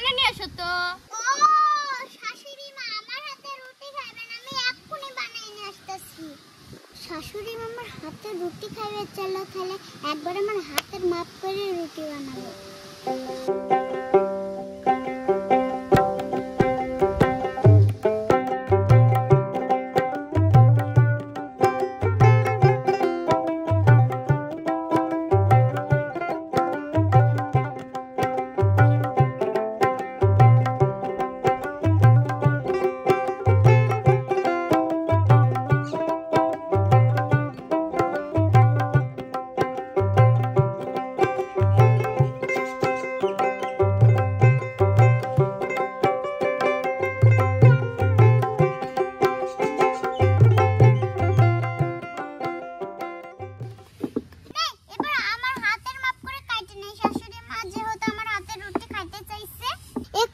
বানিয়ে নিয়ে আসো তো। ও শাশুড়ি মা আমার হাতে রুটি খাবেন, আমি এক্ষুনি বানিয়ে নিয়ে আসতেছি। শাশুড়ি মা আমার হাতে রুটি খাবে, চলো তাহলে একবার আমার হাতের মাপ করে রুটি বানাবো।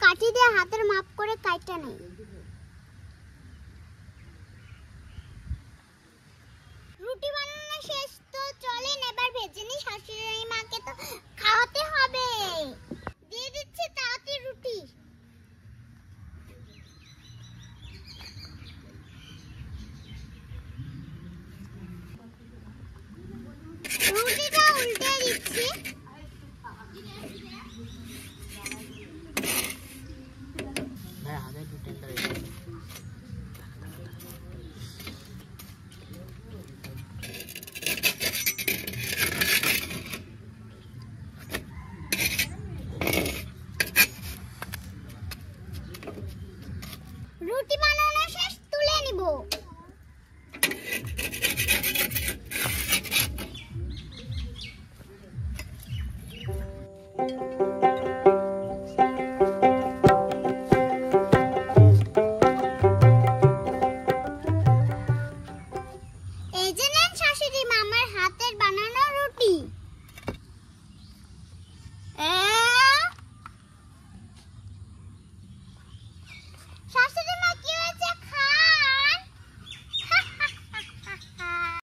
কাঠি দিয়ে হাতের মাপ করে কাটটা নেই। রুটি বানানো শেষ, তো চলেন এবার ভেজে নিই। শাশুড়ি মাকে তো খাওয়াতে হবে। দিয়ে দিচ্ছি তাড়াতাড়ি রুটি। রুটিটা উল্টে দিচ্ছি। রুটি বানানো শেষ, তুলে নিব।